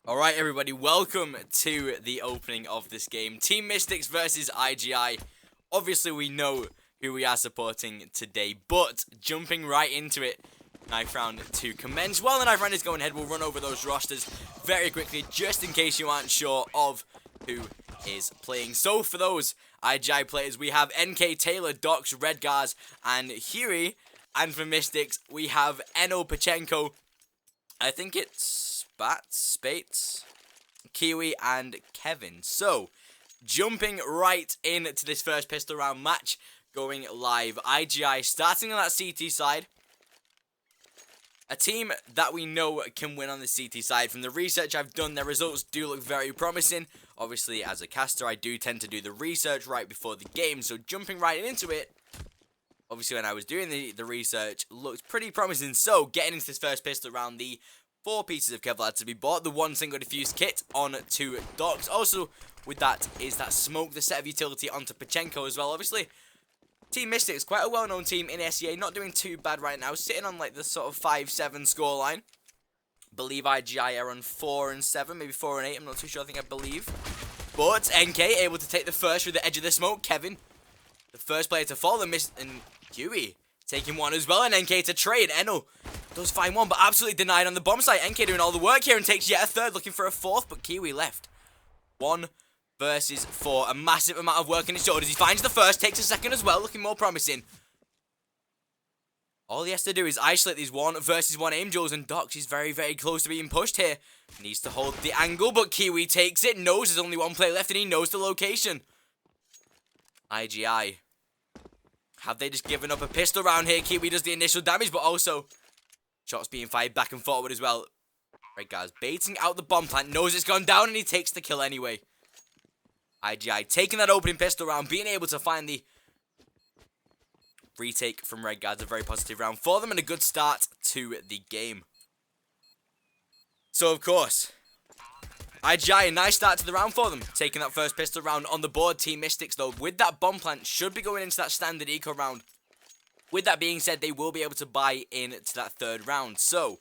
Alright everybody, welcome to the opening of this game. Team Mysticz versus IGI. Obviously we know who we are supporting today, but jumping right into it, knife round to commence. While the knife round is going ahead, we'll run over those rosters very quickly, just in case you aren't sure of who is playing. So for those IGI players, we have NK, Taylor, Docs, Redgars, and Huey. And for Mysticz, we have Eno, Pachenko, I think it's Spates, Kiwi, and Kevin. So, jumping right into this first pistol round match, going live. IGI starting on that CT side. A team that we know can win on the CT side. From the research I've done, their results do look very promising. Obviously, as a caster, I do tend to do the research right before the game. So, jumping right into it, obviously when I was doing the research, looked pretty promising. So, getting into this first pistol round, the 4 pieces of Kevlar to be bought, the 1 single diffuse kit on to Docs. Also, with that is that smoke, the set of utility onto Pachenko as well. Obviously, Team Mysticz, quite a well-known team in ESEA, not doing too bad right now, sitting on like the sort of 5-7 scoreline. Believe IGI are on 4 and 7, maybe 4 and 8, I'm not too sure, I believe. But NK able to take the first through the edge of the smoke. Kevin, the first player to fall, and Huey taking one as well, and NK to trade. Eno does find one, but absolutely denied on the bomb site. NK doing all the work here and takes yet a third, looking for a fourth, but Kiwi left. 1 versus 4. A massive amount of work in his shoulders. He finds the first, takes a second as well, looking more promising. All he has to do is isolate these 1 versus 1 aim duels, and Docs is very, very close to being pushed here. Needs to hold the angle, but Kiwi takes it, knows there's only 1 player left, and he knows the location. IGI. Have they just given up a pistol round here? Kiwi does the initial damage, but also shots being fired back and forward as well. Right, guys, baiting out the bomb plant, knows it's gone down, and he takes the kill anyway. IGI taking that opening pistol round, being able to find the retake from Redgars. A very positive round for them, and a good start to the game. So, of course, IGI, a nice start to the round for them. Taking that first pistol round on the board. Team Mysticz, though, with that bomb plant, should be going into that standard eco round. With that being said, they will be able to buy into that third round. So,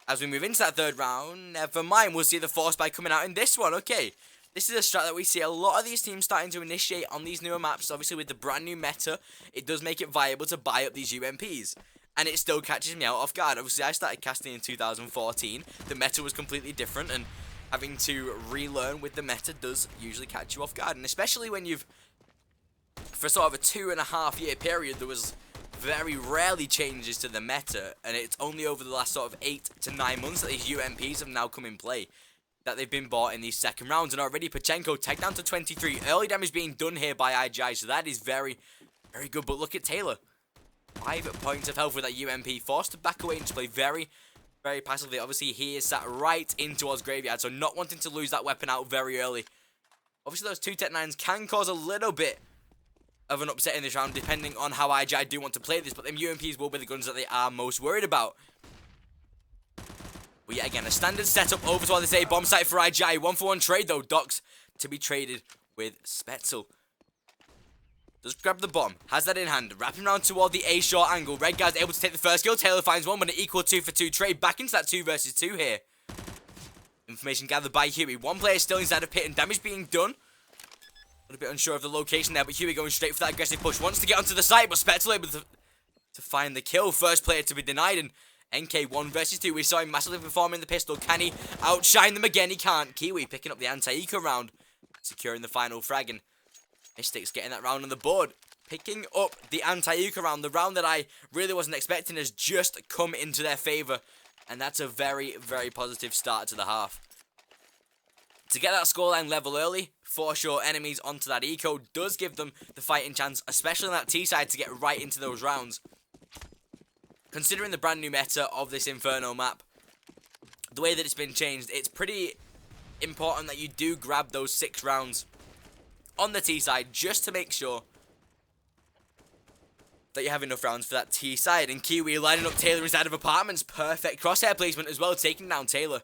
as we move into that third round, never mind, we'll see the force buy coming out in this one. Okay, this is a strat that we see a lot of these teams starting to initiate on these newer maps. Obviously, with the brand new meta, it does make it viable to buy up these UMPs. And it still catches me out off guard. Obviously, I started casting in 2014. The meta was completely different, and having to relearn with the meta does usually catch you off guard. And especially when you've, for sort of a 2.5 year period, there was very rarely changes to the meta, and it's only over the last sort of 8 to 9 months that these UMPs have now come in play, that they've been bought in these second rounds. And already Pachenko tagged down to 23. Early damage being done here by IGI, so that is very, very good. But look at Taylor. 5 points of health with that UMP, forced to back away and just play very, very passively. Obviously, he is sat right in towards Graveyard, so not wanting to lose that weapon out very early. Obviously, those 2 Tech 9s can cause a little bit of an upset in this round, depending on how IGI do want to play this, but them UMPs will be the guns that they are most worried about. But yet again, a standard setup over to this A bomb site for IGI. 1-for-1 trade, though. Docs to be traded with Spetzel. Does grab the bomb, has that in hand, wrapping around toward the A short angle. Redgars able to take the first kill. Taylor finds one, but an equal 2-for-2 trade. Back into that 2 versus 2 here. Information gathered by Huey. 1 player still inside of pit, and damage being done. A little bit unsure of the location there, but Huey going straight for that aggressive push. Wants to get onto the site, but Spetzel able to find the kill. First player to be denied, and NK 1 versus 2. We saw him massively performing the pistol. Can he outshine them again? He can't. Kiwi picking up the anti-eco round, securing the final frag, and Mysticz getting that round on the board. Picking up the anti-eco round. The round that I really wasn't expecting has just come into their favour, and that's a very, very positive start to the half. To get that scoreline level early, 4 short enemies onto that eco does give them the fighting chance, especially on that T side, to get right into those rounds. Considering the brand new meta of this Inferno map, the way that it's been changed, it's pretty important that you do grab those 6 rounds on the T side, just to make sure that you have enough rounds for that T side. And Kiwi lining up Taylor inside of apartments. Perfect crosshair placement as well, taking down Taylor.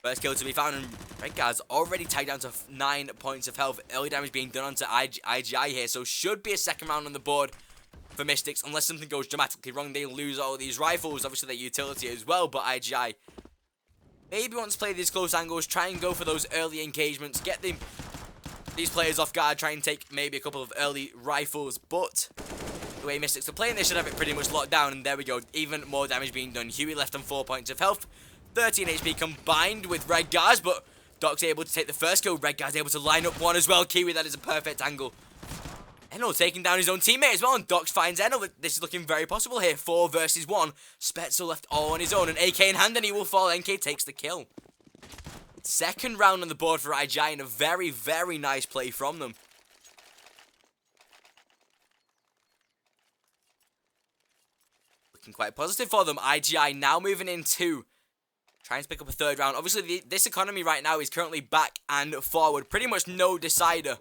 First kill to be found, and Redgars already tagged down to 9 points of health. Early damage being done onto IGI here, so should be a second round on the board for Mysticz, unless something goes dramatically wrong. They lose all of these rifles, obviously their utility as well, but IGI maybe wants to play these close angles, try and go for those early engagements, get these players off guard, try and take maybe a couple of early rifles, but the way Mysticz are playing, they should have it pretty much locked down, and there we go, even more damage being done. Huey left on 4 points of health, 13 HP combined with Redgars, but Doc's able to take the first kill. Redgars able to line up one as well. Kiwi, that is a perfect angle. Enel taking down his own teammate as well, and Dox finds Enel. This is looking very possible here. 4 versus 1. Spetzel left all on his own, and AK in hand, and he will fall. NK takes the kill. Second round on the board for IGI, and a very, very nice play from them. Looking quite positive for them. IGI now moving into trying to pick up a third round. Obviously, this economy right now is currently back and forward. Pretty much no decider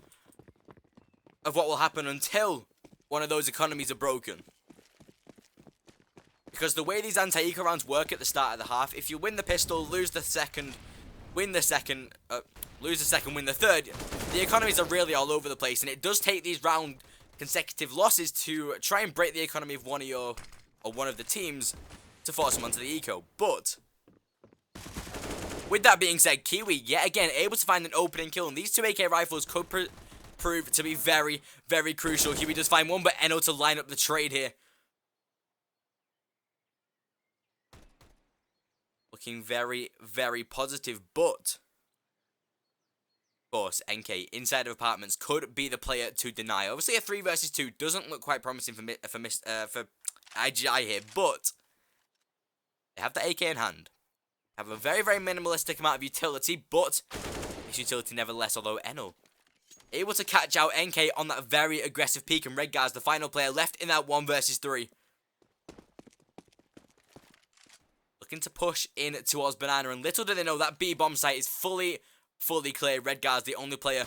of what will happen until one of those economies are broken. Because the way these anti-eco rounds work at the start of the half, if you win the pistol, lose the second, win the second, win the third, the economies are really all over the place. And it does take these round consecutive losses to try and break the economy of one of the teams to force them onto the eco. But with that being said, Kiwi, yet again, able to find an opening kill. And these 2 AK rifles could prove to be very, very crucial. Kiwi does find one, but Enel to line up the trade here. Looking very, very positive, but of course, NK inside of apartments could be the player to deny. Obviously, a 3 versus 2 doesn't look quite promising for IGI here, but they have the AK in hand. Have a very, very minimalistic amount of utility, but this utility nevertheless, although Enel able to catch out NK on that very aggressive peak, and Redgars, the final player left in that 1 versus 3. Looking to push in towards Banana, and little do they know that B bomb site is fully clear. Redgars, the only player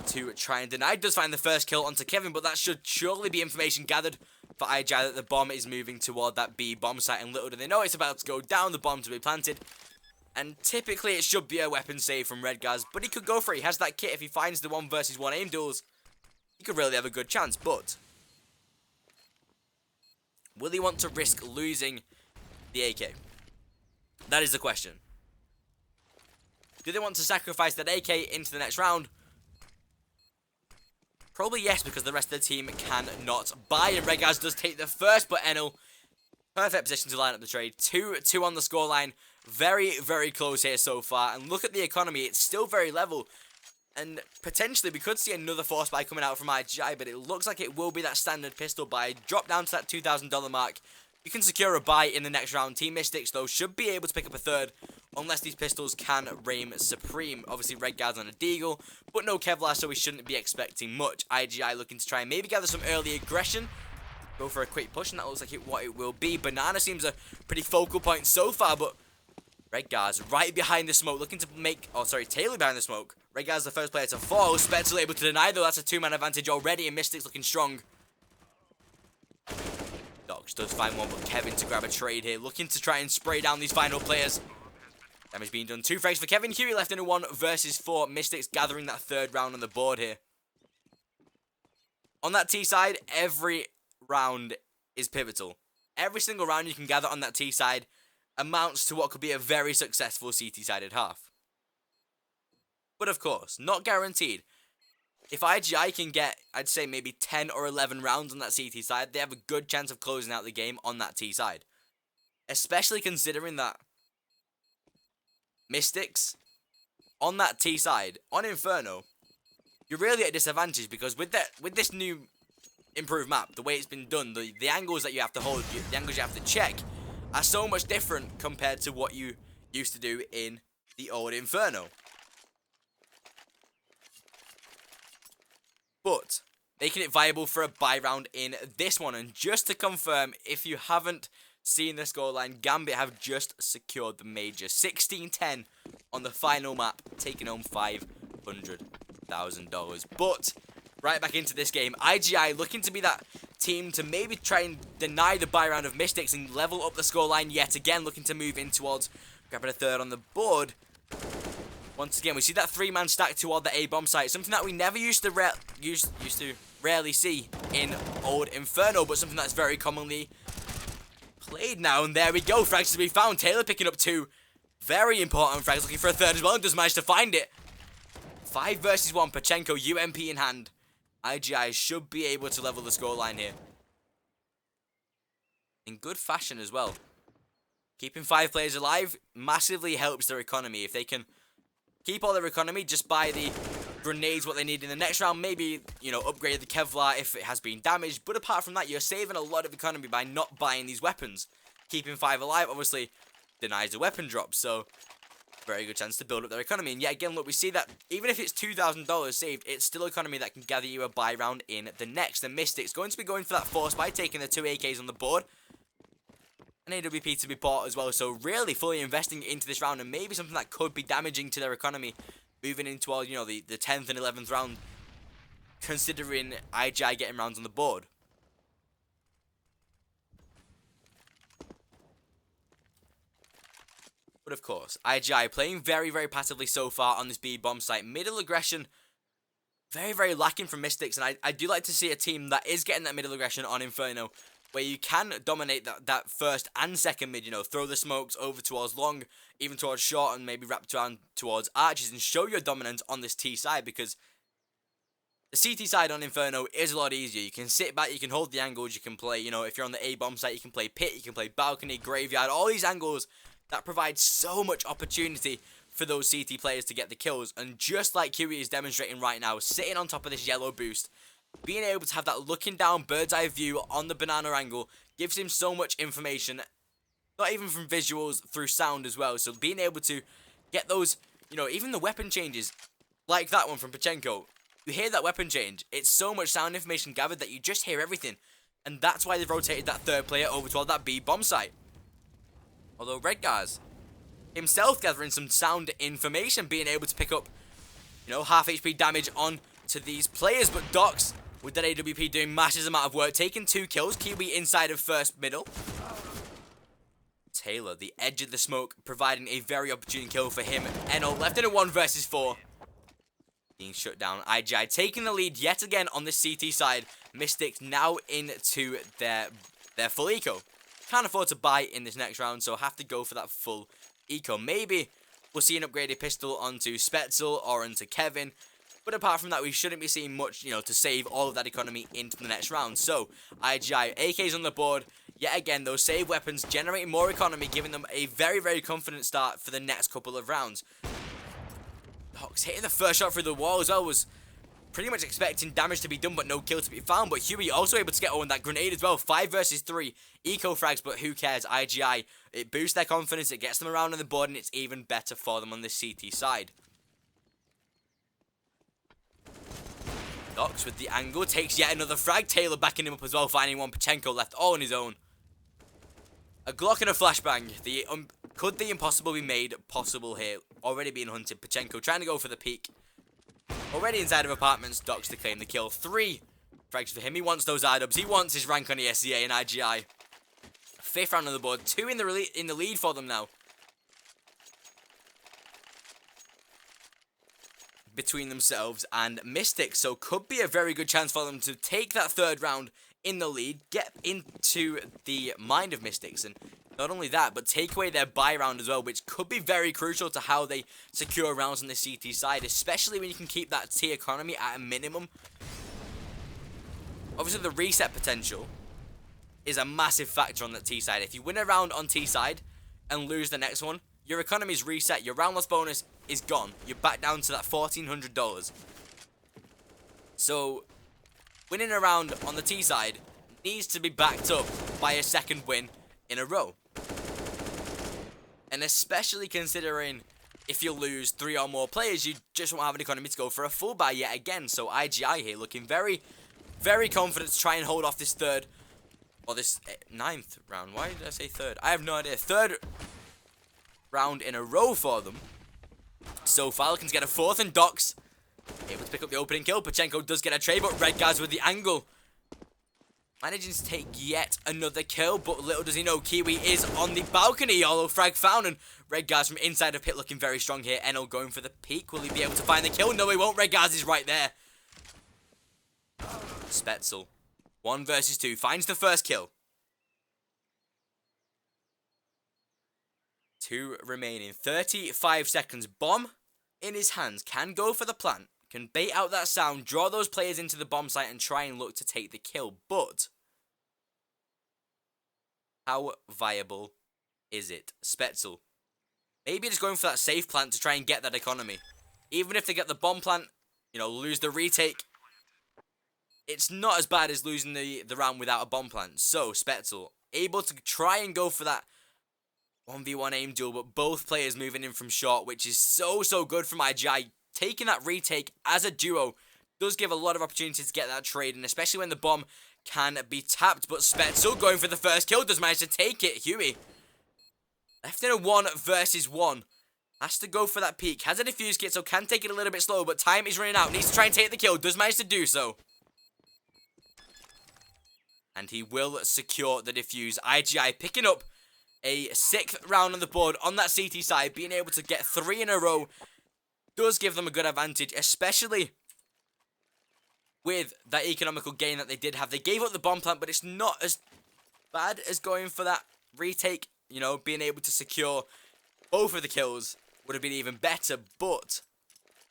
to try and deny. Does find the first kill onto Kevin, but that should surely be information gathered for IGI that the bomb is moving toward that B bomb site, and little do they know it's about to go down, the bomb to be planted. And typically it should be a weapon save from Redgars, but he could go for it. He has that kit. If he finds the 1 versus 1 aim duels, he could really have a good chance. But will he want to risk losing the AK? That is the question. Do they want to sacrifice that AK into the next round? Probably yes, because the rest of the team cannot buy. And Redgars does take the first, but Enel, perfect position to line up the trade. 2-2 on the scoreline. Very, very close here so far. And look at the economy. It's still very level. And potentially we could see another force buy coming out from IGI, but it looks like it will be that standard pistol buy. Drop down to that $2,000 mark. You can secure a buy in the next round. Team Mysticz, though, should be able to pick up a third, unless these pistols can reign supreme. Obviously, Redgars on a Deagle, but no Kevlar, so we shouldn't be expecting much. IGI looking to try and maybe gather some early aggression. Go for a quick push, and that looks like what it will be. Banana seems a pretty focal point so far, but Redgars right behind the smoke, looking to make... Oh, sorry, Taylor behind the smoke. Redgars the first player to fall. Spetzel able to deny, though. That's a 2-man advantage already, and Mysticz looking strong. Dox does find one, but Kevin to grab a trade here. Looking to try and spray down these final players. Damage being done. 2 frags for Kevin. Huey left in a 1 versus 4. Mysticz gathering that third round on the board here. On that T side, every round is pivotal. Every single round you can gather on that T side amounts to what could be a very successful CT-sided half. But of course, not guaranteed. If IGI can get, I'd say maybe 10 or 11 rounds on that CT side, they have a good chance of closing out the game on that T side. Especially considering that Mysticz, on that T side, on Inferno, you're really at a disadvantage because with this new improved map, the way it's been done, the angles that you have to hold, the angles you have to check, are so much different compared to what you used to do in the old Inferno. But making it viable for a buy round in this one. And just to confirm, if you haven't seen the scoreline, Gambit have just secured the major. 16-10 on the final map, taking home $500,000. But right back into this game, IGI looking to be that team to maybe try and deny the buy round of Mysticz and level up the scoreline yet again, looking to move in towards grabbing a third on the board. Once again, we see that 3-man stack toward the A bomb site, something that we never used to rarely see in old Inferno, but something that's very commonly played now. And there we go, frags to be found. Taylor picking up 2. Very important frags, looking for a third as well, and does manage to find it. 5 versus 1, Pachenko, UMP in hand. IGI should be able to level the scoreline here. In good fashion as well. Keeping 5 players alive massively helps their economy. If they can keep all their economy, just buy the grenades what they need in the next round. Maybe, you know, upgrade the Kevlar if it has been damaged. But apart from that, you're saving a lot of economy by not buying these weapons. Keeping 5 alive, obviously, denies the weapon drop. So, very good chance to build up their economy. And yet again, look, we see that even if it's $2,000 saved, it's still economy that can gather you a buy round in the next. The Mysticz going to be going for that force by taking the 2 AKs on the board. An AWP to be bought as well, so really fully investing into this round, and maybe something that could be damaging to their economy moving into all, you know, the 10th and 11th round, considering IGI getting rounds on the board. But of course, IGI playing very, very passively so far on this B bomb site. Middle aggression, very, very lacking from Mysticz, and I do like to see a team that is getting that middle aggression on Inferno, where you can dominate that first and second mid, you know, throw the smokes over towards long, even towards short, and maybe wrap around towards arches, and show your dominance on this T side, because the CT side on Inferno is a lot easier. You can sit back, you can hold the angles, you can play, you know, if you're on the A bomb site, you can play pit, you can play balcony, graveyard, all these angles that provide so much opportunity for those CT players to get the kills, and just like Kiwi is demonstrating right now, sitting on top of this yellow boost, being able to have that looking down bird's eye view on the banana angle gives him so much information, not even from visuals, through sound as well. So being able to get those, you know, even the weapon changes, like that one from Pachenko, you hear that weapon change, it's so much sound information gathered that you just hear everything. And that's why they've rotated that third player over toward that B bomb site. Although Redgars himself gathering some sound information, being able to pick up, you know, half HP damage on to these players, but Docs with that AWP doing massive amount of work, taking 2 kills. Kiwi inside of first middle. Taylor, the edge of the smoke, providing a very opportune kill for him. Enel left in a 1 versus 4. Being shut down. IGI taking the lead yet again on the CT side. Mysticz now into their full eco. Can't afford to buy in this next round, so have to go for that full eco. Maybe we'll see an upgraded pistol onto Spetzel or onto Kevin. But apart from that, we shouldn't be seeing much, you know, to save all of that economy into the next round. So, IGI, AKs on the board. Yet again, those save weapons generating more economy, giving them a very, very confident start for the next couple of rounds. Docs hitting the first shot through the wall as well, was pretty much expecting damage to be done, but no kill to be found. But Huey also able to get on that grenade as well. 5 versus 3. Eco frags, but who cares? IGI, it boosts their confidence, it gets them around on the board, and it's even better for them on the CT side. Docs with the angle, takes yet another frag. Taylor backing him up as well, finding one. Pachenko left all on his own. A Glock and a flashbang. Could the impossible be made possible here? Already being hunted. Pachenko trying to go for the peak. Already inside of apartments. Docs to claim the kill. 3 frags for him. He wants those R-dubs. He wants his rank on the ESEA and IGI. 5th round on the board. 2 in the lead for them now. Between themselves and Mysticz, so could be a very good chance for them to take that 3rd round in the lead, get into the mind of Mysticz, and not only that, but take away their buy round as well, which could be very crucial to how they secure rounds on the CT side, especially when you can keep that T economy at a minimum. Obviously, the reset potential is a massive factor on the T side. If you win a round on T side and lose the next one, your economy's reset, your round loss bonus is gone. You're back down to that $1,400. So, winning a round on the T side needs to be backed up by a 2nd win in a row. And especially considering if you lose 3 or more players, you just won't have an economy to go for a full buy yet again. So IGI here looking very, very confident to try and hold off this 3rd, or this 9th round. Why did I say 3rd? I have no idea. 3rd round in a row for them. So Falcons get a 4th, and Docs able to pick up the opening kill. Pachenko does get a trade, but Redgars with the angle managing to take yet another kill, but little does he know Kiwi is on the balcony. Yellow frag found, and Redgars from inside of pit looking very strong here. Enel going for the peak. Will he be able to find the kill? No, he won't. Redgars is right there. Spetzel, 1 versus 2, finds the first kill. 2 remaining. 35 seconds. Bomb in his hands. Can go for the plant. Can bait out that sound. Draw those players into the bomb site and try and look to take the kill. But how viable is it? Spetzel. Maybe just going for that safe plant to try and get that economy. Even if they get the bomb plant, you know, lose the retake, it's not as bad as losing the round without a bomb plant. So, Spetzel, able to try and go for that 1v1 aim duel, but both players moving in from short, which is so good from IGI. Taking that retake as a duo does give a lot of opportunities to get that trade, and especially when the bomb can be tapped. But Spetzel going for the first kill does manage to take it. Huey, left in a 1 versus 1. Has to go for that peak. Has a defuse kit, so can take it a little bit slow, but time is running out. Needs to try and take the kill. Does manage to do so. And he will secure the defuse. IGI picking up a 6th round on the board on that CT side. Being able to get 3 in a row does give them a good advantage, especially with that economical gain that they did have. They gave up the bomb plant, but it's not as bad as going for that retake. You know, being able to secure both of the kills would have been even better, but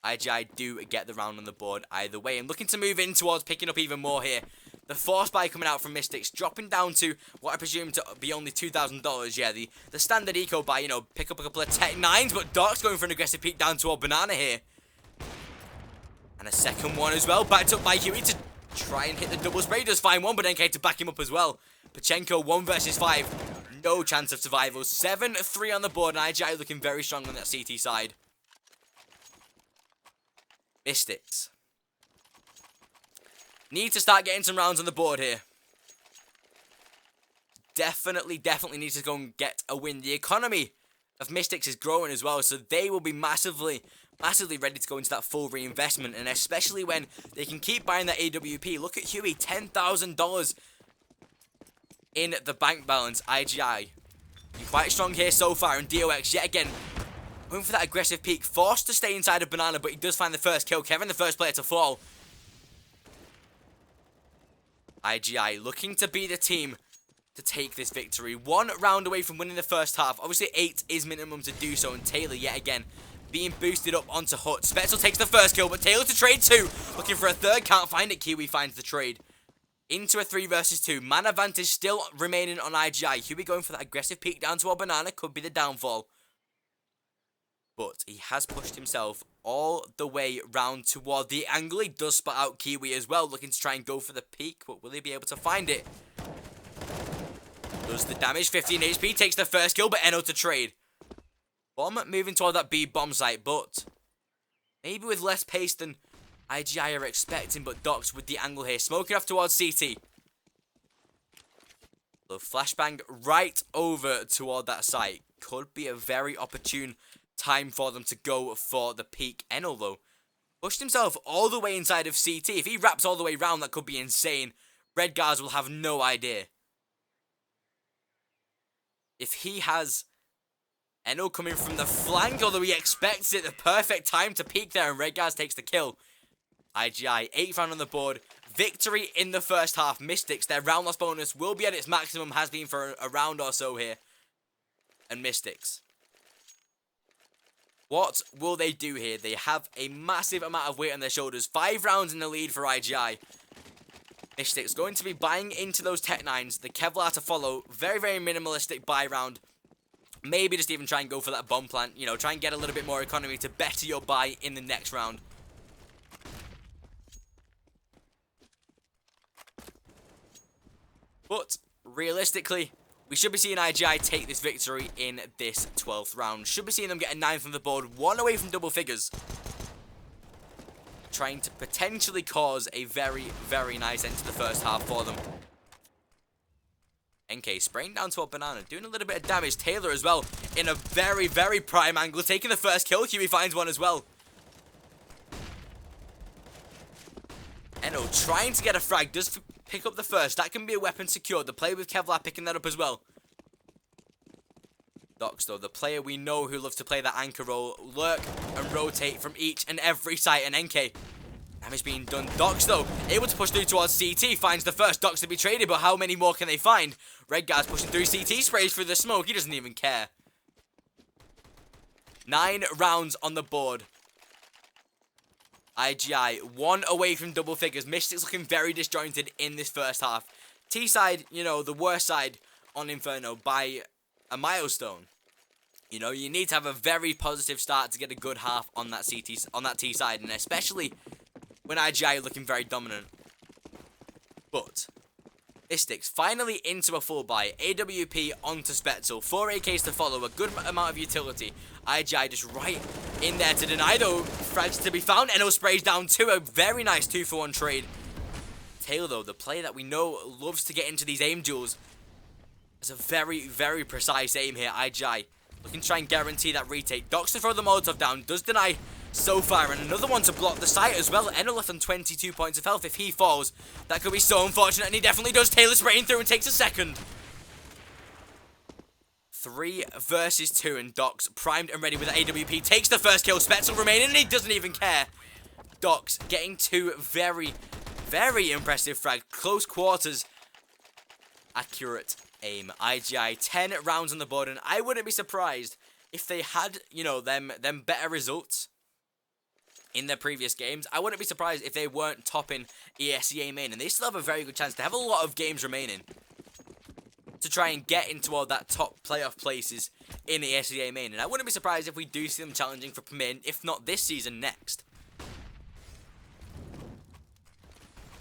IGI do get the round on the board either way. And looking to move in towards picking up even more here. The force buy coming out from Mysticz, dropping down to what I presume to be only $2,000. Yeah, the standard eco buy, you know, pick up a couple of Tech 9s, but Doc's going for an aggressive peek down toward Banana here. And a second one as well, backed up by Huey to try and hit the double spray. Does find one, but NK to back him up as well. Pachenko 1 versus 5. No chance of survival. 7-3 on the board, and IGI looking very strong on that CT side. Mysticz need to start getting some rounds on the board here. Definitely need to go and get a win. The economy of Mysticz is growing as well, so they will be massively ready to go into that full reinvestment, and especially when they can keep buying that AWP. Look at Huey, $10,000 in the bank balance. IGI quite strong here so far, and DOX yet again going for that aggressive peek, forced to stay inside of Banana, but he does find the first kill. Kevin, the first player to fall. IGI looking to be the team to take this victory. 1 round away from winning the first half. Obviously 8 is minimum to do so, and Taylor yet again being boosted up onto Hut. Spetzel takes the first kill, but Taylor to trade 2. Looking for a third, can't find it. Kiwi finds the trade. Into a 3 versus 2. Man advantage still remaining on IGI. Huey going for that aggressive peek down toward Banana. Could be the downfall. But he has pushed himself all the way round toward the angle. He does spot out Kiwi as well, looking to try and go for the peak. But will he be able to find it? Does the damage. 15 HP. Takes the first kill, but Eno to trade. Bomb moving toward that B bomb site, but maybe with less pace than IGI are expecting, but Docs with the angle here. Smoking off towards CT. The flashbang right over toward that site. Could be a very opportune time for them to go for the peak. Eno, though, pushed himself all the way inside of CT. If he wraps all the way round, that could be insane. Red guards will have no idea. If he has Eno coming from the flank, although he expects it, the perfect time to peek there, and Red guards takes the kill. IGI, 8th round on the board. Victory in the first half. Mysticz, their round loss bonus will be at its maximum, has been for a round or so here. And Mysticz, what will they do here? They have a massive amount of weight on their shoulders. 5 rounds in the lead for IGI. Mysticz going to be buying into those Tech 9s. The Kevlar to follow. Very minimalistic buy round. Maybe just even try and go for that bomb plant. You know, try and get a little bit more economy to better your buy in the next round. But realistically, we should be seeing IGI take this victory in this 12th round. Should be seeing them get a 9th on the board, 1 away from double figures. Trying to potentially cause a very nice end to the first half for them. NK spraying down to a Banana, doing a little bit of damage. Taylor as well, in a very prime angle, taking the first kill. Huey finds one as well. Eno trying to get a frag, does pick up the first. That can be a weapon secured. The player with Kevlar picking that up as well. Docs, though, the player we know who loves to play that anchor role, lurk and rotate from each and every site. And NK, damage being done. Docs, though, able to push through towards CT, finds the first. Docs to be traded, but how many more can they find? Red guys pushing through CT, sprays through the smoke. He doesn't even care. 9 rounds on the board. IGI, 1 away from double figures. Mysticz looking very disjointed in this first half. T-side, you know, the worst side on Inferno by a milestone. You know, you need to have a very positive start to get a good half on that T side, and especially when IGI are looking very dominant. But Mysticz finally into a full buy. AWP onto Spetzel. 4 AKs to follow. A good amount of utility. IGI just right in there to deny, though. Frags to be found. Eno sprays down 2. A very nice 2-for-1 trade. Taylor, though, the player that we know loves to get into these aim duels, has a very, very precise aim here. IGI looking to try and guarantee that retake. Docs to throw the Molotov down. Does deny so far. And another one to block the site as well. Eno left on 22 points of health. If he falls, that could be so unfortunate. And he definitely does. Taylor spraying through and takes a second. 3 versus 2. And Docs primed and ready with AWP. Takes the first kill. Spetzel remaining. And he doesn't even care. Docs getting 2 very, very impressive frag. Close quarters. Accurate aim. IGI 10 rounds on the board, and I wouldn't be surprised if they had, you know, them better results in their previous games. I wouldn't be surprised if they weren't topping ESEA Main, and they still have a very good chance. They have a lot of games remaining to try and get into all that top playoff places in ESEA Main, and I wouldn't be surprised if we do see them challenging for Premier, if not this season, next.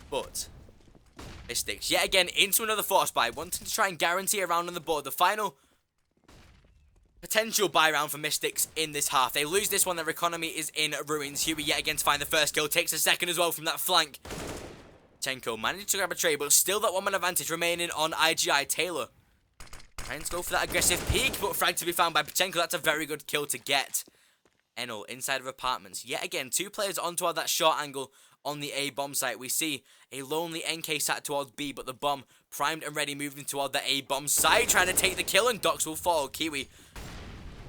But Mysticz yet again into another force buy, wanting to try and guarantee a round on the board. The final potential buy round for Mysticz in this half. They lose this one, their economy is in ruins. Huey yet again to find the first kill, takes a second as well from that flank. Chenko managed to grab a trade, but still that 1-man advantage remaining on IGI. Taylor trying to go for that aggressive peek, but frag to be found by Pachenko. That's a very good kill to get. Enel inside of apartments. Yet again, 2 players onto that short angle on the A bomb site. We see a lonely NK sat towards B, but the bomb primed and ready, moving toward the A bomb site, trying to take the kill, and Docs will fall. Kiwi,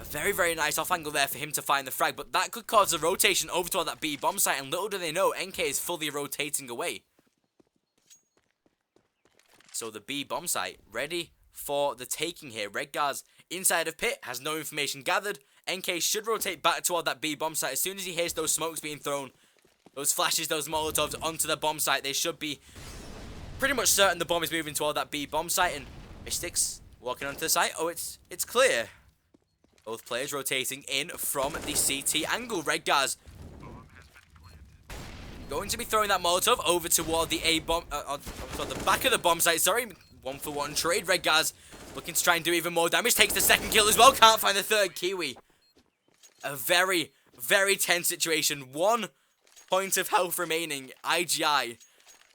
a very, very nice off angle there for him to find the frag, but that could cause a rotation over toward that B bomb site, and little do they know, NK is fully rotating away. So the B bomb site ready for the taking here. Redgar's inside of pit, has no information gathered. NK should rotate back toward that B bomb site as soon as he hears those smokes being thrown. Those flashes, those Molotovs onto the bomb site. They should be pretty much certain the bomb is moving toward that B bomb site. And Mysticz walking onto the site. Oh, it's clear. Both players rotating in from the CT angle. Redgar's going to be throwing that Molotov over toward the A bomb, toward the back of the bomb site. Sorry, 1-for-1 trade. Redgar's looking to try and do even more damage. Takes the second kill as well. Can't find the third. Kiwi. A very, very tense situation. 1 point of health remaining. IGI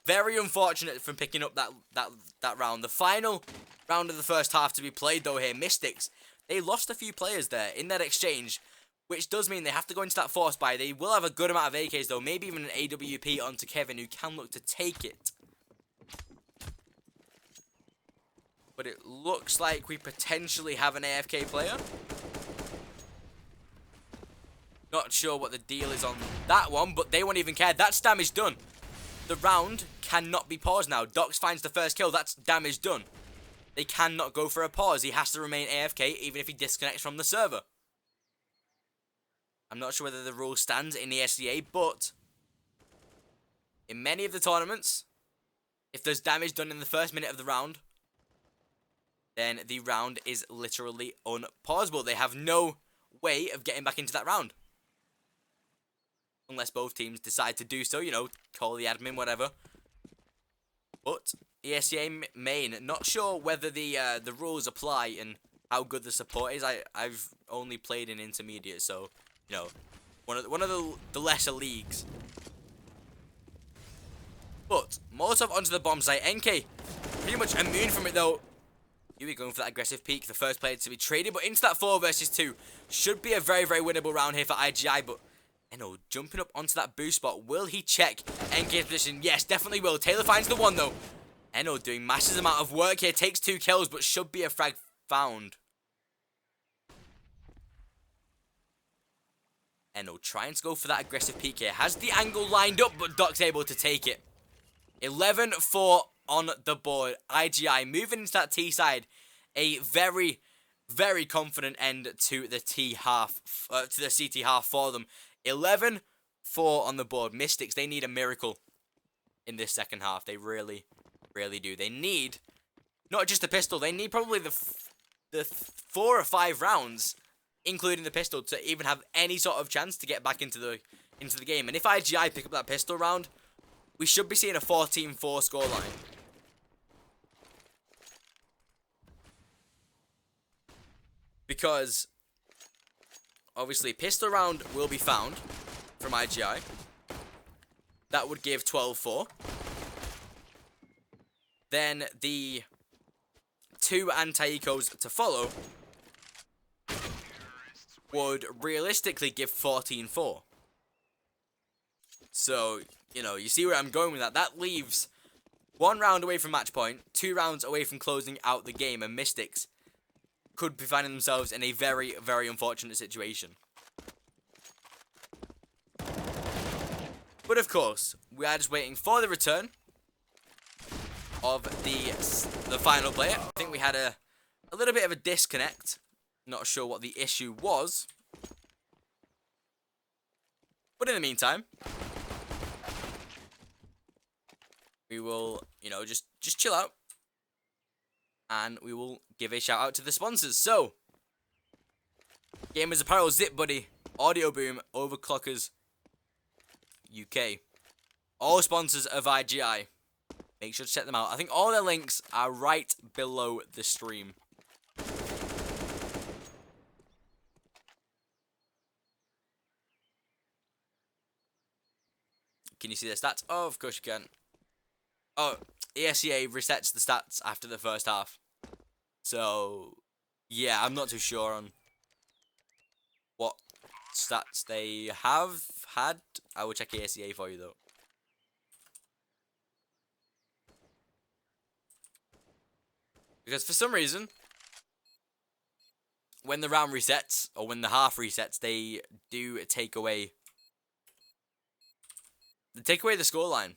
very unfortunate from picking up that round. The final round of the first half to be played though here. Mysticz, they lost a few players there in that exchange, which does mean they have to go into that force buy. They will have a good amount of AKs though, maybe even an AWP onto Kevin, who can look to take it. But it looks like we potentially have an AFK player. Not sure what the deal is on that one, but they won't even care. That's damage done. The round cannot be paused now. Docs finds the first kill. That's damage done. They cannot go for a pause. He has to remain AFK even if he disconnects from the server. I'm not sure whether the rule stands in the SCA, but in many of the tournaments, if there's damage done in the first minute of the round, then the round is literally unpausable. They have no way of getting back into that round. Unless both teams decide to do so, you know, call the admin, whatever. But ESEA Main, not sure whether the rules apply and how good the support is. I've only played in intermediate, so you know, one of the lesser leagues. But Molotov onto the bomb site. NK pretty much immune from it though. Here we go for that aggressive peek. The first player to be traded, but into that 4 versus 2 should be a very, very winnable round here for IGI. But Eno jumping up onto that boost spot. Will he check NK's position? Yes, definitely will. Taylor finds the one though. Eno doing massive amount of work here. Takes 2 kills, but should be a frag found. Eno trying to go for that aggressive peek here. Has the angle lined up, but Doc's able to take it. 11-4 on the board. IGI moving into that T side. A very, very confident end to the to the CT half for them. 11-4 on the board. Mysticz, they need a miracle in this second half. They really, really do. They need not just the pistol. They need probably the 4 or 5 rounds, including the pistol, to even have any sort of chance to get back into the game. And if IGI pick up that pistol round, we should be seeing a 14-4 scoreline. Because, obviously, pistol round will be found from IGI. That would give 12-4. Then the 2 anti-ecos to follow would realistically give 14-4. So, you know, you see where I'm going with that. That leaves 1 round away from match point, 2 rounds away from closing out the game, and Mysticz could be finding themselves in a very, very unfortunate situation. But of course, we are just waiting for the return of the final player. I think we had a little bit of a disconnect. Not sure what the issue was. But in the meantime, we will, you know, just chill out. And we will give a shout out to the sponsors. So, Gamers Apparel, Zip Buddy, Audio Boom, Overclockers, UK. All sponsors of IGI. Make sure to check them out. I think all their links are right below the stream. Can you see their stats? Oh, of course you can. Oh, ESEA resets the stats after the first half. So, yeah, I'm not too sure on what stats they have had. I will check ESEA for you, though. Because for some reason, when the round resets, or when the half resets, they do take away... They take away the scoreline.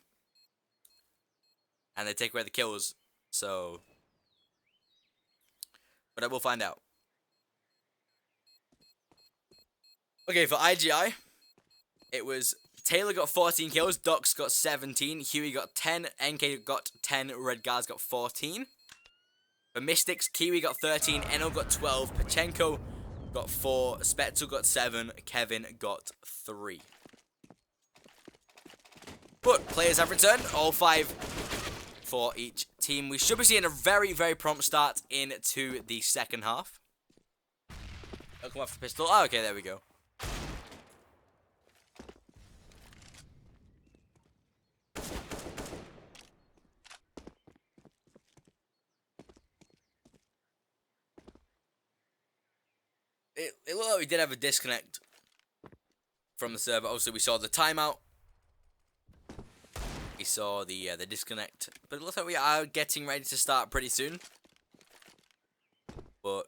And they take away the kills. So... But I will find out. Okay, for IGI, it was Taylor got 14 kills, Docs got 17, Huey got 10, NK got 10, Redgar's got 14. For Mysticz, Kiwi got 13, Enel got 12, Pachenko got 4, Spetzel got 7, Kevin got 3. But players have returned, all 5 for each team. We should be seeing a very, very prompt start into the second half. I'll come off the pistol. Oh, okay, there we go. It looked like we did have a disconnect from the server. Obviously, we saw the timeout. We saw the disconnect. But it looks like we are getting ready to start pretty soon. But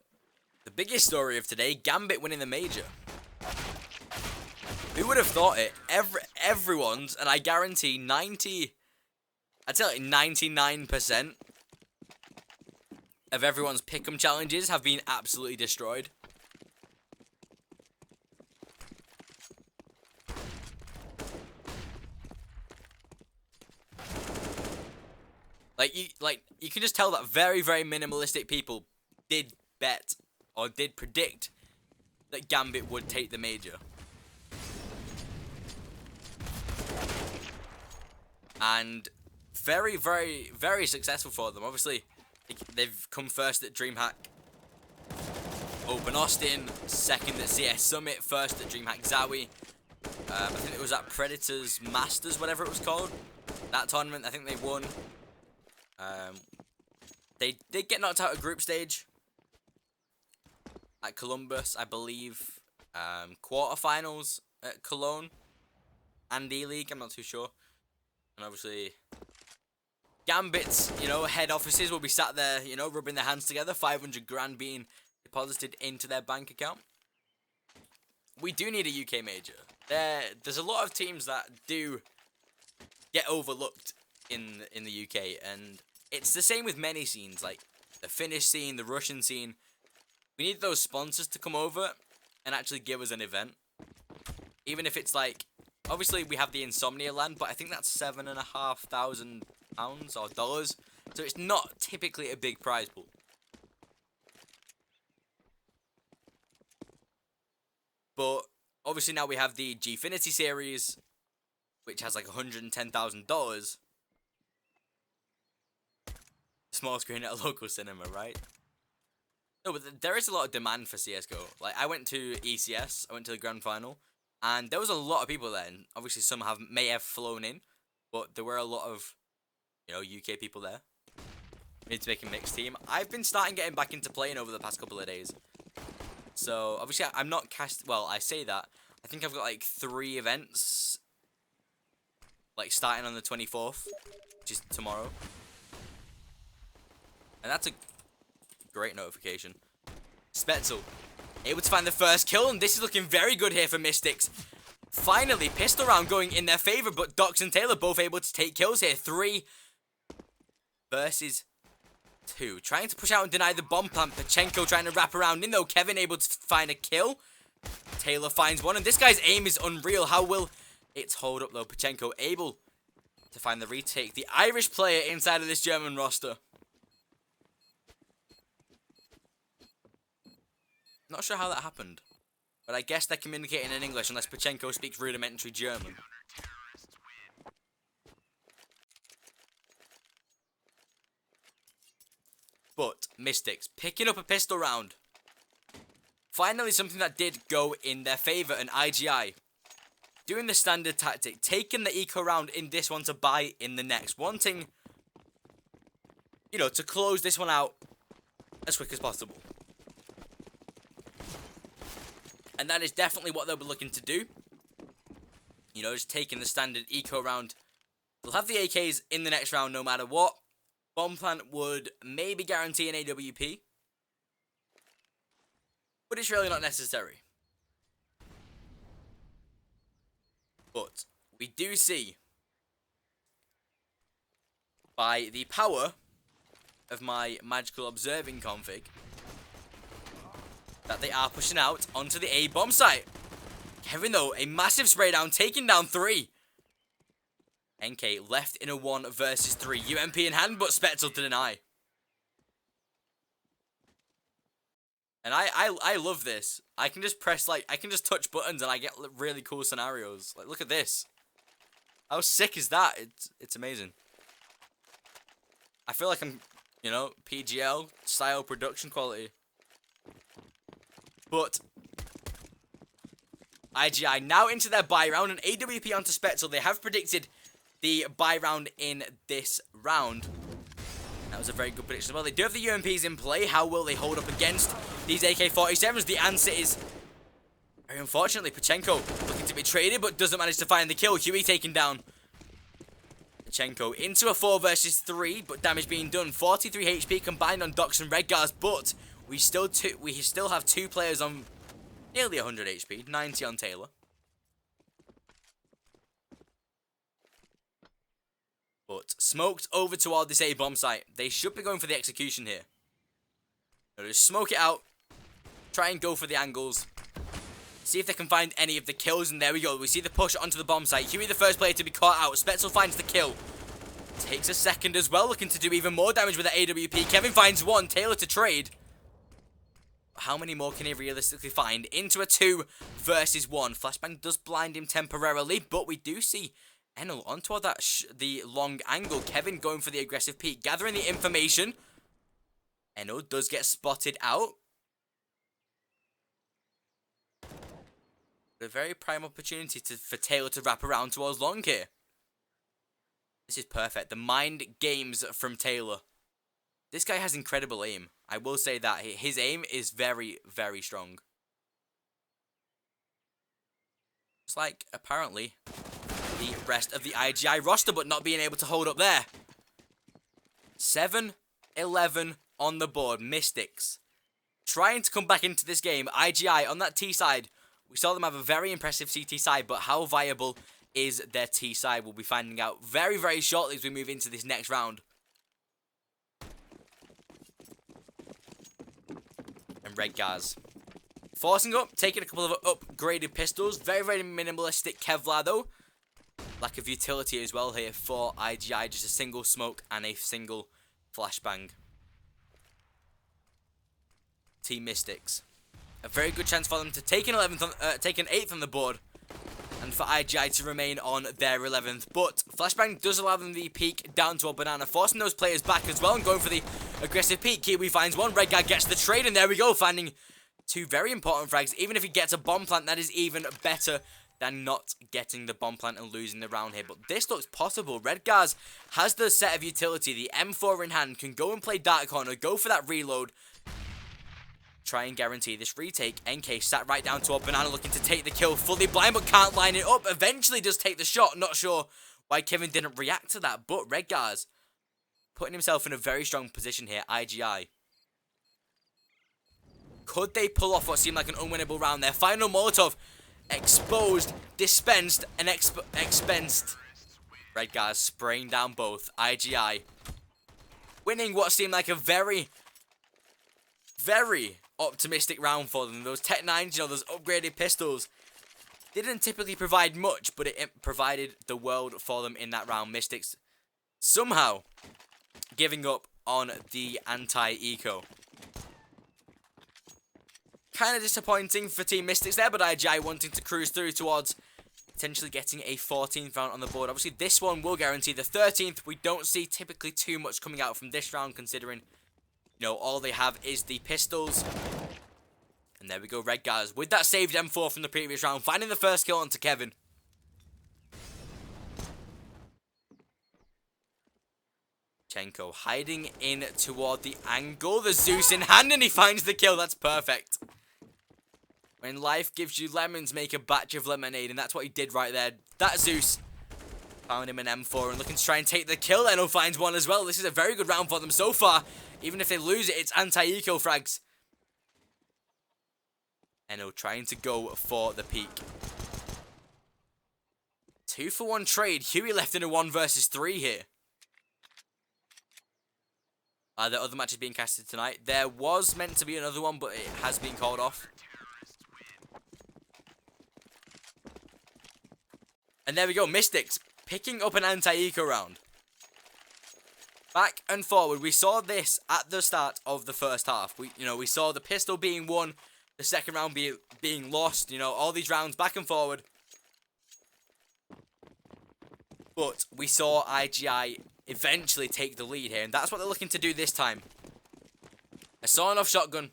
the biggest story of today, Gambit winning the major. Who would have thought it? Everyone's, and I guarantee I'd say like 99% of everyone's pick'em challenges have been absolutely destroyed. You can just tell that very, very minimalistic people did bet or did predict that Gambit would take the major. And very, very, very successful for them. Obviously, they've come first at DreamHack Open Austin, second at CS Summit, first at DreamHack Zawi. I think it was at Predators Masters, whatever it was called. That tournament, I think they won. They did get knocked out of group stage at Columbus, I believe. Quarterfinals at Cologne and E-League, I'm not too sure. And obviously, Gambit's, head offices will be sat there, rubbing their hands together, 500 grand being deposited into their bank account. We do need a UK major. There's a lot of teams that do get overlooked in the UK, and it's the same with many scenes, like the Finnish scene, the Russian scene. We need those sponsors to come over and actually give us an event. Even if it's like, obviously we have the Insomnia land, but I think that's £7,500 or dollars. So it's not typically a big prize pool. But obviously now we have the Gfinity series, which has like $110,000. Small screen at a local cinema, right? No, but there is a lot of demand for CSGO. Like, I went to ECS, I went to the grand final, and there was a lot of people there. And obviously, some may have flown in, but there were a lot of, UK people there. We need to make a mixed team. I've been getting back into playing over the past couple of days. So, obviously, I'm not well, I say that. I think I've got, like, 3 events, like, starting on the 24th, which is tomorrow. And that's a great notification. Spetzel, able to find the first kill, and this is looking very good here for Mysticz. Finally, pistol round going in their favor, but Dox and Taylor both able to take kills here. 3 versus 2. Trying to push out and deny the bomb plant. Pachenko trying to wrap around in, though. Kevin able to find a kill. Taylor finds one, and this guy's aim is unreal. How will it hold up, though? Pachenko able to find the retake. The Irish player inside of this German roster. Not sure how that happened, but I guess they're communicating in English unless Pachenko speaks rudimentary German. But Mysticz picking up a pistol round. Finally, something that did go in their favor, an IGI. Doing the standard tactic, taking the eco round in this one to buy in the next. Wanting, to close this one out as quick as possible. And that is definitely what they'll be looking to do. Just taking the standard eco round. They'll have the AKs in the next round no matter what. Bomb plant would maybe guarantee an AWP. But it's really not necessary. But we do see, by the power of my magical observing config, that they are pushing out onto the A bomb site. Kevin, though, a massive spray down, taking down 3. NK left in a 1 versus 3. UMP in hand, but Spetzel to deny. And I love this. I can just press, I can just touch buttons and I get really cool scenarios. Like, look at this. How sick is that? It's amazing. I feel like I'm, PGL style production quality. But IGI now into their buy round, and AWP onto Spetzel. They have predicted the buy round in this round. That was a very good prediction as well. They do have the UMPs in play. How will they hold up against these AK-47s? The answer is, very unfortunately, Pachenko looking to be traded, but doesn't manage to find the kill. Huey taken down. Pachenko into a 4 versus 3, but damage being done. 43 HP combined on Dox and Redgars, but we still have 2 players on nearly 100 HP, 90 on Taylor. But smoked over toward this A bomb site. They should be going for the execution here. They'll just smoke it out, try and go for the angles, see if they can find any of the kills, and there we go. We see the push onto the bomb site. Huey the first player to be caught out. Spetzel finds the kill. Takes a second as well, looking to do even more damage with the AWP. Kevin finds 1, Taylor to trade. How many more can he realistically find? Into a 2 versus 1. Flashbang does blind him temporarily, but we do see Enel onto the long angle. Kevin going for the aggressive peek, gathering the information. Enel does get spotted out. A very prime opportunity for Taylor to wrap around towards long here. This is perfect. The mind games from Taylor. This guy has incredible aim. I will say that. His aim is very, very strong. It's like, apparently, the rest of the IGI roster, but not being able to hold up there. 7-11 on the board. Mysticz trying to come back into this game. IGI on that T side. We saw them have a very impressive CT side, but how viable is their T side? We'll be finding out very, very shortly as we move into this next round. And Red Guards forcing up, taking a couple of upgraded pistols. Very, very minimalistic Kevlar though. Lack of utility as well here for IGI. Just a single smoke and a single flashbang. Team Mysticz. A very good chance for them to take an 8th on the board. And for IGI to remain on their 11th. But flashbang does allow them the peek down to a banana, forcing those players back as well and going for the aggressive peek. Kiwi finds one. Red guy gets the trade, and there we go, finding 2 very important frags. Even if he gets a bomb plant, that is even better than not getting the bomb plant and losing the round here. But this looks possible. Red Guards has the set of utility, the M4 in hand, can go and play Dark Corner, go for that reload, try and guarantee this retake. NK sat right down to a banana, looking to take the kill. Fully blind, but can't line it up. Eventually does take the shot. Not sure why Kevin didn't react to that. But Red Guards putting himself in a very strong position here. IGI. Could they pull off what seemed like an unwinnable round there? Final Molotov. Exposed, dispensed, and expensed. Red Guards spraying down both. IGI winning what seemed like a very, very optimistic round for them. Those Tech 9s, those upgraded pistols didn't typically provide much, but it provided the world for them in that round. Mysticz somehow giving up on the anti-eco. Kind of disappointing for Team Mysticz there, but IGI wanting to cruise through towards potentially getting a 14th round on the board. Obviously, this one will guarantee the 13th. We don't see typically too much coming out from this round, considering all they have is the pistols. And there we go, Red Guards with that saved M4 from the previous round, finding the first kill onto Kevin. Chenko hiding in toward the angle. The Zeus in hand, and he finds the kill. That's perfect. When life gives you lemons, make a batch of lemonade. And that's what he did right there. That Zeus found him an M4 and looking to try and take the kill. Eno finds one as well. This is a very good round for them so far. Even if they lose it, it's anti-eco frags. Eno trying to go for the peak. 2-for-1 trade. Huey left in a 1 versus 3 here. The other match is being casted tonight. There was meant to be another one, but it has been called off. And there we go, Mysticz picking up an anti-eco round. Back and forward. We saw this at the start of the first half. We saw the pistol being won, the second round being lost. All these rounds back and forward. But we saw IGI eventually take the lead here, and that's what they're looking to do this time. A sawn-off shotgun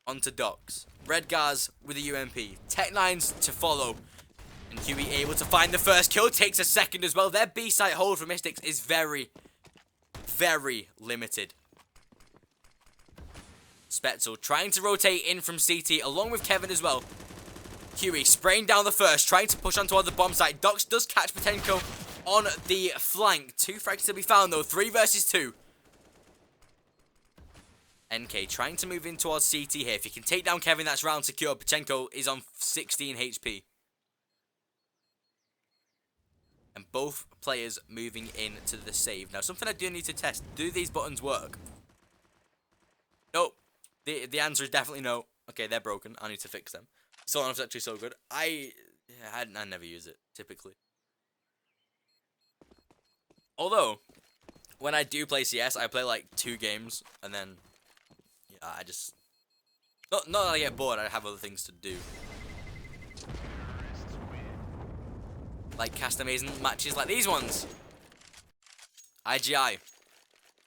onto Docks. Red Guards with a UMP. Tech 9s to follow. And Huey able to find the first kill. Takes a second as well. Their B-site hold for Mysticz is very, very limited. Spetzel trying to rotate in from CT along with Kevin as well. Huey spraying down the first, trying to push on toward the bomb site. Docks does catch Potenko on the flank. 2 frags to be found though. 3 versus 2. NK trying to move in towards CT here. If he can take down Kevin, that's round secure. Potenko is on 16 HP. And both players moving into the save. Now, something I do need to test. Do these buttons work? Nope. The answer is definitely no. Okay, they're broken. I need to fix them. Sawn-off's actually so good. I never use it, typically. Although, when I do play CS, I play like 2 games. And then, yeah, I just... Not that I get bored, I have other things to do. Like cast amazing matches like these ones. IGI.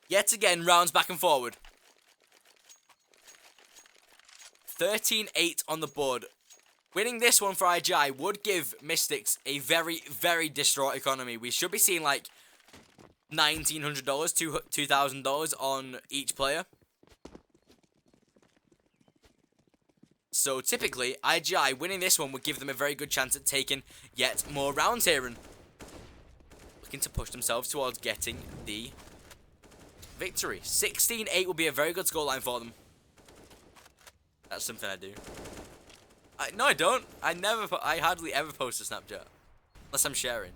Yet again, rounds back and forward. 13-8 on the board. Winning this one for IGI would give Mysticz a very, very distraught economy. We should be seeing like $1,900, $2,000 on each player. So typically, IGI winning this one would give them a very good chance at taking yet more rounds here and looking to push themselves towards getting the victory. 16-8 will be a very good scoreline for them. That's something I do. No, I don't. I hardly ever post a Snapchat. Unless I'm sharing.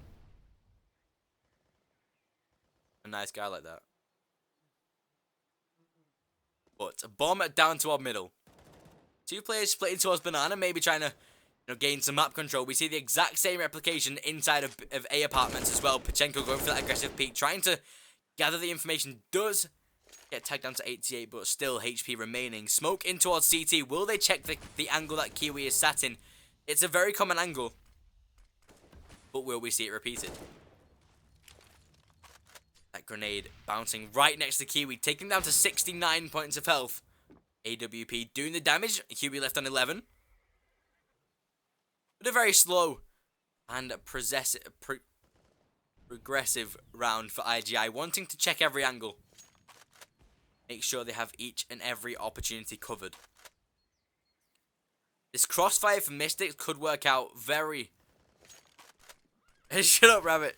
A nice guy like that. But a bomb down to our middle. Two players splitting towards Banana, maybe trying to gain some map control. We see the exact same replication inside of A apartments as well. Pachenko going for that aggressive peek, trying to gather the information. Does get tagged down to 88, but still HP remaining. Smoke in towards CT. Will they check the angle that Kiwi is sat in? It's a very common angle, but will we see it repeated? That grenade bouncing right next to Kiwi, taking down to 69 points of health. AWP doing the damage. Kiwi left on 11. But a very slow and progressive round for IGI, wanting to check every angle. Make sure they have each and every opportunity covered. This crossfire for Mysticz could work out very... Shut up, Rabbit.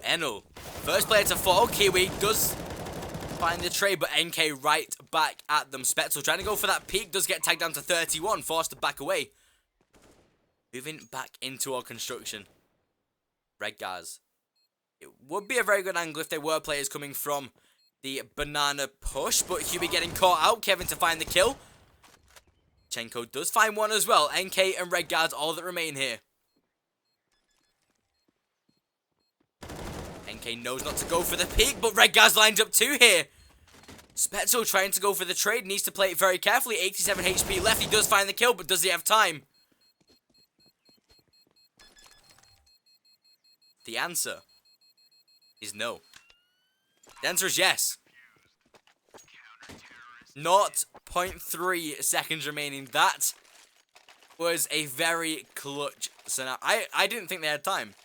Enel, first player to fall. Kiwi does find the trade, but NK right back at them. Spetzel trying to go for that peak, does get tagged down to 31, forced to back away. Moving back into our construction. Red Gaz. It would be a very good angle if there were players coming from the banana push, but Huey getting caught out. Kevin to find the kill. Chenko does find one as well. NK and Red Gaz all that remain here. NK knows not to go for the peak, but Red Gaz lines up two here. Spetzel trying to go for the trade, needs to play it very carefully. 87 HP left, he does find the kill, but does he have time? The answer is no. The answer is yes. 0.3 seconds remaining. That was a very clutch scenario. I didn't think they had time.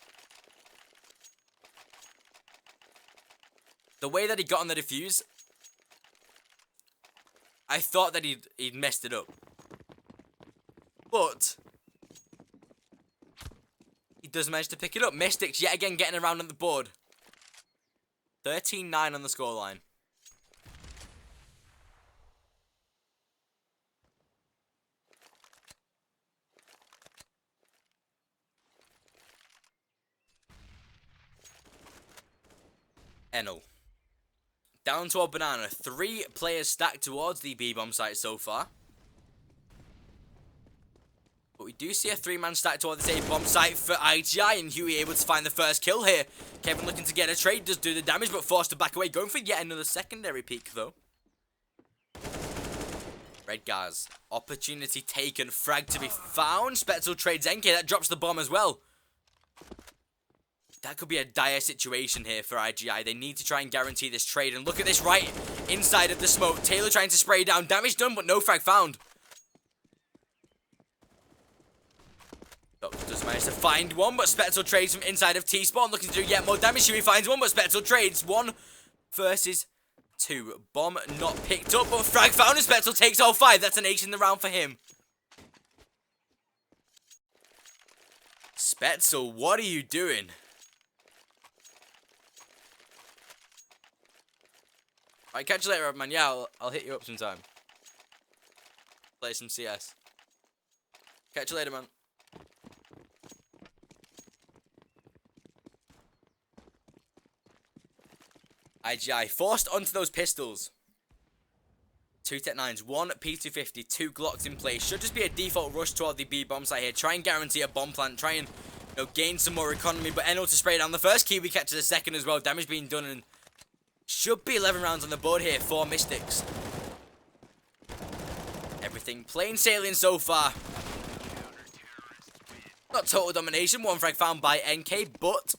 The way that he got on the defuse, I thought that he'd messed it up. But he does manage to pick it up. Mysticz yet again getting around on the board. 13-9 on the scoreline. Enel. Down to our banana. 3 players stacked towards the B-bomb site so far. But we do see a 3-man stack towards this A-bomb site for IGI, and Huey able to find the first kill here. Kevin looking to get a trade, does do the damage, but forced to back away. Going for yet another secondary peek, though. Red Gaz. Opportunity taken. Frag to be found. Spetzel trades NK. That drops the bomb as well. That could be a dire situation here for IGI. They need to try and guarantee this trade. And look at this right inside of the smoke. Taylor trying to spray down. Damage done, but no frag found. Doctor does manage to find one, but Spetzel trades from inside of T-spawn. Looking to do yet more damage. Huey finds one, but Spetzel trades 1 versus 2. Bomb not picked up, but frag found, and Spetzel takes all 5. That's an ace in the round for him. Spetzel, what are you doing? Alright, catch you later, man. Yeah, I'll hit you up sometime. Play some CS. Catch you later, man. IGI forced onto those pistols. 2 Tech 9s, 1 P250, 2 Glocks in place. Should just be a default rush toward the B-bomb site here. Try and guarantee a bomb plant. Try and gain some more economy. But Enel to spray down the first. Kiwi catches the second as well. Damage being done, and should be 11 rounds on the board here for Mysticz. Everything plain sailing so far. Not total domination. 1 frag found by NK, but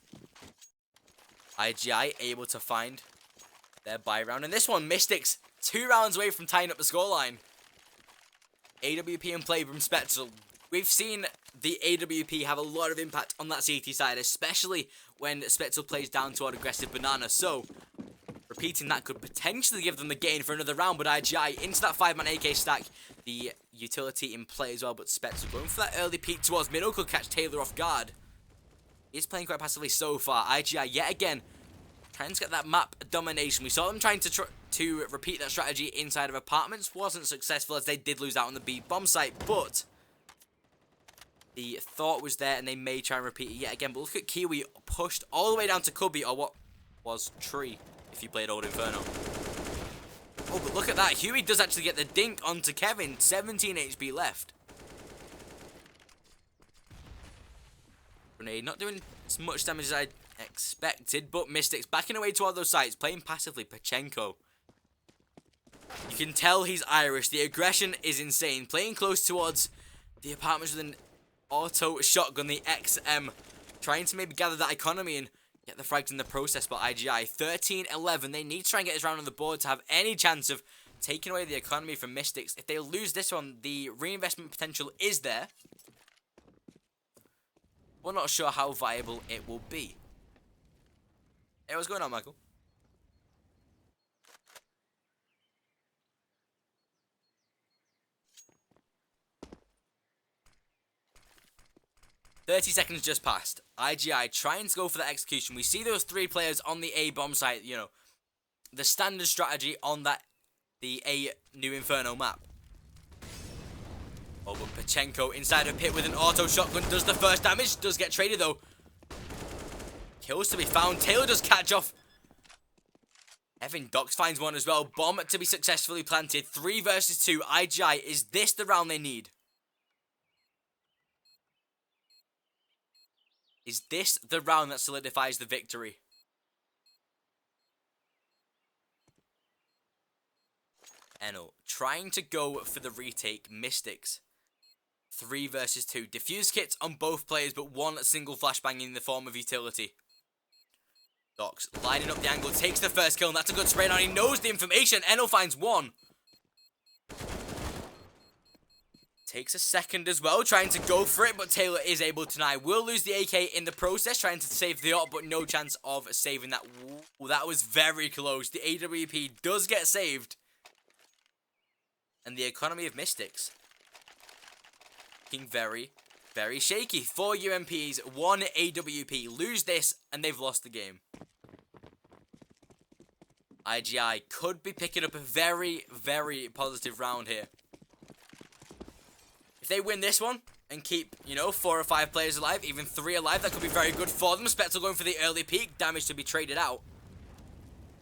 IGI able to find their buy round. And this one, Mysticz 2 rounds away from tying up the scoreline. AWP in play from Spetzel. We've seen the AWP have a lot of impact on that CT side, especially when Spetzel plays down toward aggressive banana. So repeating that could potentially give them the gain for another round, but IGI into that 5-man AK stack. The utility in play as well, but Spetzel going for that early peek towards middle could catch Taylor off guard. He's playing quite passively so far. IGI yet again trying to get that map domination. We saw them trying to repeat that strategy inside of apartments. Wasn't successful as they did lose out on the B-bomb site, but the thought was there and they may try and repeat it yet again. But look at Kiwi pushed all the way down to Cubby, or what was Tree if you played Old Inferno. Oh, but look at that. Huey does actually get the dink onto Kevin. 17 HP left. Grenade not doing as much damage as I expected, but Mysticz backing away toward those sites, playing passively. Pachenko. You can tell he's Irish. The aggression is insane. Playing close towards the apartments with an auto shotgun, the XM. Trying to maybe gather that economy and get the frags in the process, but IGI 13-11. They need to try and get this round on the board to have any chance of taking away the economy from Mysticz. If they lose this one, the reinvestment potential is there. We're not sure how viable it will be. Hey, what's going on, Michael? $30 just passed. IGI trying to go for that execution. We see those 3 players on the A bomb site, you know, the standard strategy on the A New Inferno map. Oh, but Pachenko inside a pit with an auto shotgun does the first damage. Does get traded though. Kills to be found. Taylor does catch off. Evan Dox finds one as well. Bomb to be successfully planted. 3 versus 2. IGI, is this the round they need? Is this the round that solidifies the victory? Enel trying to go for the retake. Mysticz 3 versus 2. Diffuse kits on both players, but 1 single flashbang in the form of utility. Dox lining up the angle, takes the first kill, and that's a good spray down. He knows the information. Enel finds 1. Takes a second as well, trying to go for it, but Taylor is able to deny. Will lose the AK in the process, trying to save the op, but no chance of saving that. Ooh, that was very close. The AWP does get saved. And the economy of Mysticz looking very, very shaky. 4 UMPs, 1 AWP. Lose this, and they've lost the game. IGI could be picking up a very, very positive round here. If they win this one and keep, you know, 4 or 5 players alive, even 3 alive, that could be very good for them. Spectre going for the early peak, damage to be traded out.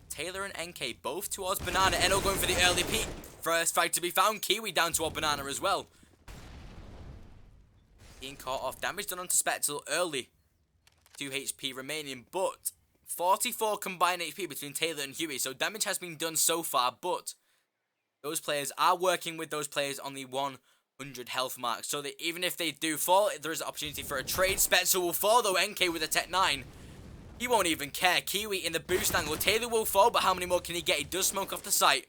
Taylor and NK both towards Banana. Enel going for the early peak. First frag to be found. Kiwi down toward Banana as well. Being caught off. Damage done onto Spectre early. 2 HP remaining, but 44 combined HP between Taylor and Huey. So damage has been done so far, but those players are working with those players on the 100 health mark. So that even if they do fall, there is an opportunity for a trade. Spectre will fall though. NK with a Tech 9. He won't even care. Kiwi in the boost angle. Taylor will fall, but how many more can he get? He does smoke off the site.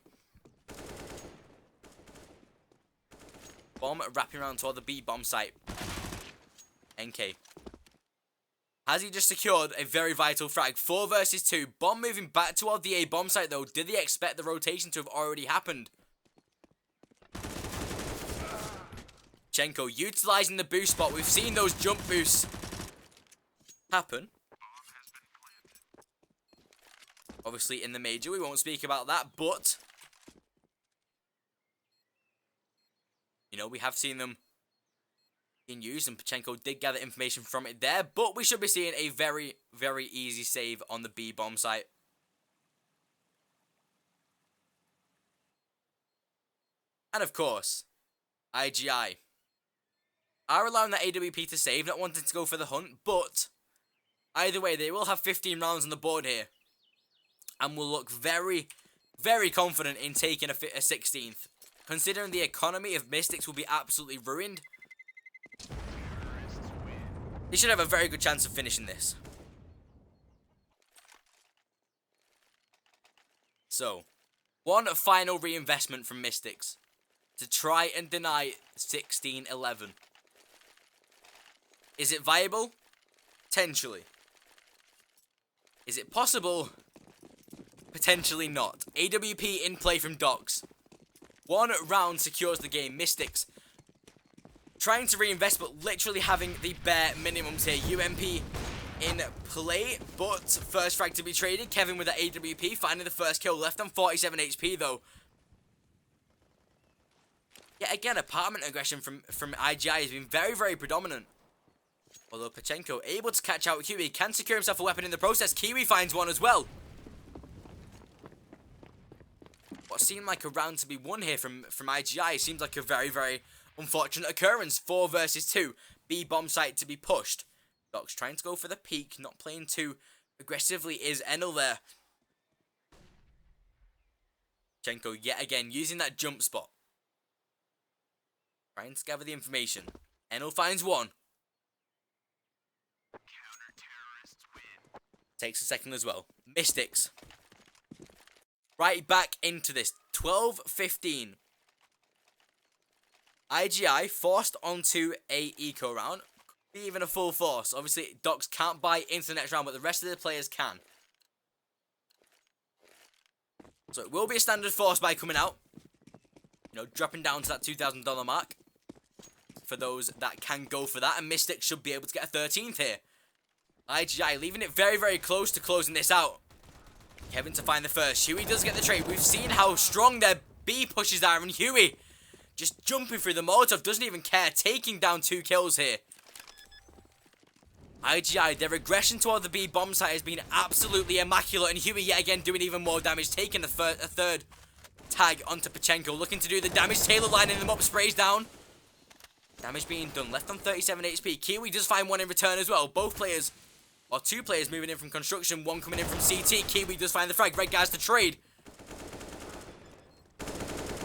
Bomb wrapping around toward the B bomb site. NK. Has he just secured a very vital frag? 4 versus 2. Bomb moving back toward the A bomb site though. Did they expect the rotation to have already happened? Chenko utilizing the boost spot. We've seen those jump boosts happen. Obviously in the major, we won't speak about that, but you know, we have seen them in use, and Pachenko did gather information from it there, but we should be seeing a very, very easy save on the B bomb site. And of course, IGI are allowing that AWP to save, not wanting to go for the hunt, but either way, they will have 15 rounds on the board here. And will look very, very confident in taking a 16th. Considering the economy of Mysticz will be absolutely ruined, they should have a very good chance of finishing this. So, one final reinvestment from Mysticz to try and deny 16-11. Is it viable? Potentially. Is it possible? Potentially not. AWP in play from Dox. 1 round secures the game. Mysticz trying to reinvest, but literally having the bare minimums here. UMP in play, but first frag to be traded. Kevin with the AWP, finding the first kill. Left on 47 HP though. Yet again, apartment aggression from IGI has been very, very predominant. Although Pachenko able to catch out Kiwi, can secure himself a weapon in the process. Kiwi finds one as well. what seemed like a round to be won here from IGI. It seems like a very, very unfortunate occurrence. 4 versus 2. B bomb site to be pushed. Doc's trying to go for the peak, not playing too aggressively is Enel there. Chenko yet again using that jump spot. Trying to gather the information. Enel finds one. Takes a second as well. Mysticz. Right back into this. 12-15. IGI forced onto a eco round. Could be even a full force. Obviously, Docs can't buy into the next round, but the rest of the players can. So it will be a standard force buy coming out. You know, dropping down to that $2,000 mark. For those that can go for that. And Mysticz should be able to get a 13th here. IGI leaving it very, very close to closing this out. Kevin to find the first. Huey does get the trade. We've seen how strong their B pushes are. And Huey just jumping through the Molotov. Doesn't even care. Taking down 2 kills here. IGI, their aggression toward the B bomb site has been absolutely immaculate. And Huey yet again doing even more damage. Taking a third tag onto Pachenko. Looking to do the damage. Taylor lining them up. Sprays down. Damage being done. Left on 37 HP. Kiwi does find one in return as well. Both players, or 2 players moving in from construction. 1 coming in from CT. Kiwi does find the frag. Red guys to trade.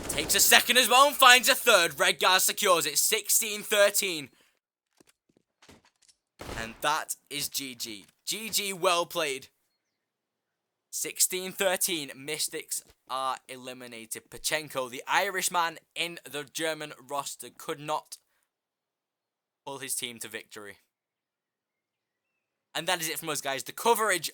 Takes a second as well and finds a third. Red guys secures it. 16-13. And that is GG. GG, well played. 16-13. Mysticz are eliminated. Pachenko, the Irishman in the German roster, could not pull his team to victory. And that is it from us, guys. The coverage